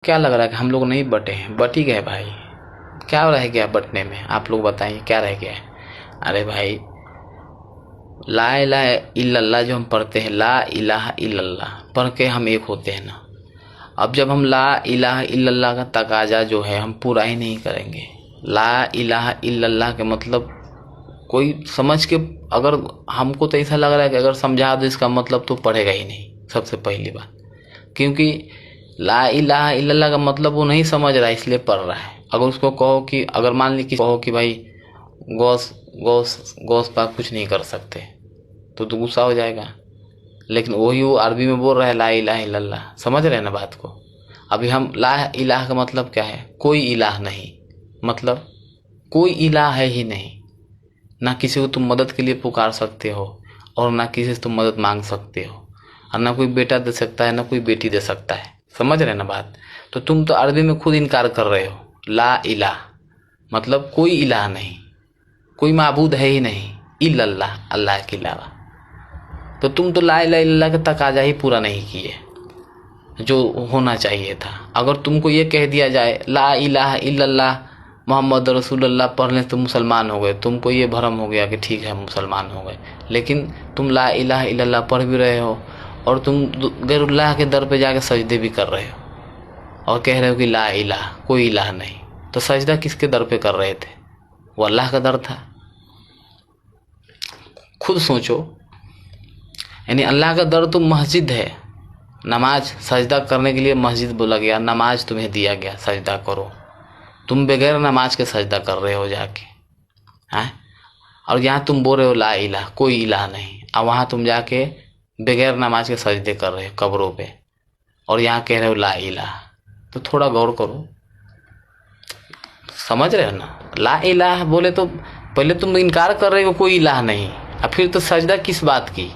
क्या लग रहा है कि हम लोग नहीं बटे हैं? बट ही गए भाई। क्या रह गया बटने में? आप लोग बताइए क्या रह गया है? अरे भाई, ला इलाहा इल्लल्लाह जो हम पढ़ते हैं, ला इलाहा इल्लल्लाह पढ़ के हम एक होते हैं ना। अब जब हम ला इलाहा इल्लल्लाह का तकाजा जो है हम पूरा ही नहीं करेंगे, ला इलाहा इल्लल्लाह के मतलब कोई समझ के, अगर हमको तो ऐसा लग रहा है कि अगर समझा दो इसका मतलब तो पढ़ेगा ही नहीं, सबसे पहली बात। क्योंकि ला इलाहा इल्लल्लाह का मतलब वो नहीं समझ रहा है, इसलिए पढ़ रहा है। अगर उसको कहो कि, अगर मान ली कहो कि भाई गौस गौस गौस पाक कुछ नहीं कर सकते, तो गुस्सा हो जाएगा। लेकिन वही वो अरबी में बोल रहा है ला इलाहा इल्लल्लाह। समझ रहे हैं ना बात को? अभी हम ला इलाह का मतलब क्या है? कोई इलाह नहीं, मतलब कोई इलाह है ही नहीं। ना किसी को तुम मदद के लिए पुकार सकते हो, और ना किसी से तुम मदद मांग सकते हो, और ना कोई बेटा दे सकता है, ना कोई बेटी दे सकता है। समझ रहे ना बात? तो तुम तो अरबी में खुद इनकार कर रहे हो। ला इलाह मतलब कोई इलाह नहीं, कोई माबूद है ही नहीं इल्लल्लाह, अल्लाह के अलावा। तो तुम तो ला इलाहा इल्लल्लाह का तकाजा ही पूरा नहीं किए जो होना चाहिए था। अगर तुमको ये कह दिया जाए ला इलाहा इल्लल्लाह मोहम्मद रसूलुल्लाह पढ़ने से तुम मुसलमान हो गए, तुमको ये भरम हो गया कि ठीक है मुसलमान हो गए। लेकिन तुम ला इलाहा इल्लल्लाह पढ़ भी रहे हो, और तुम गैरुल्लाह के दर पे जाके सजदे भी कर रहे हो, और कह रहे हो कि ला इलाह, कोई इलाह नहीं। तो सजदा किसके दर पे कर रहे थे? वो अल्लाह का दर था। खुद सोचो, यानी अल्लाह का दर तो मस्जिद है। नमाज सजदा करने के लिए मस्जिद बोला गया, नमाज तुम्हें दिया गया सजदा करो। तुम बगैर नमाज के सजदा कर रहे हो जाके, हैं? और यहाँ तुम बोल रहे हो ला इलाह, कोई इलाह नहीं, और वहाँ तुम जाके बगैर नमाज के सजदे कर रहे हो कब्रों पे, और यहाँ कह रहे हो ला इलाह। तो थोड़ा गौर करो। समझ रहे हो ना? ला इलाह बोले तो पहले तुम इनकार कर रहे हो कोई इलाह नहीं, और फिर तो सजदा किस बात की?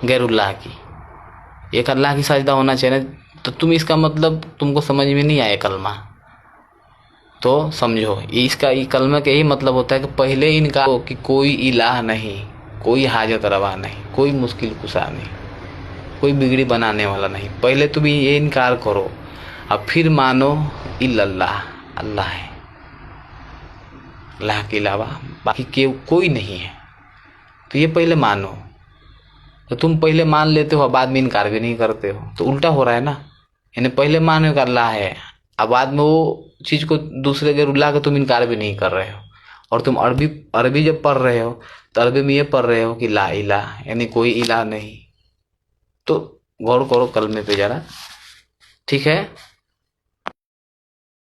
गैरुल्लाह की। एक अल्लाह की सजदा होना चाहिए। तो तुम इसका मतलब तुमको समझ में नहीं आया कलमा, तो समझो इसका कलमा का यही मतलब होता है कि पहले इनकार कि कोई इलाह नहीं, कोई हाजत रवा नहीं, कोई मुश्किल कुशा नहीं, कोई बिगड़ी बनाने वाला नहीं। पहले तुम ये इनकार करो, अब फिर मानो इल्लल्लाह, अल्लाह है, अल्लाह के अलावा बाकी कोई नहीं है। तो ये पहले मानो। तो तुम पहले मान लेते हो, बाद में इनकार भी नहीं करते हो, तो उल्टा हो रहा है ना। यानी पहले मानो कि अल्लाह है, अब बाद में वो चीज को दूसरे गैरुल्लाह का तुम इनकार भी नहीं कर रहे हो। और तुम अरबी जब पढ़ रहे हो तो अरबी में ये पढ़ रहे हो कि ला इलाह, यानी कोई इलाह नहीं। तो गौर करो कलमे पे जरा, ठीक है।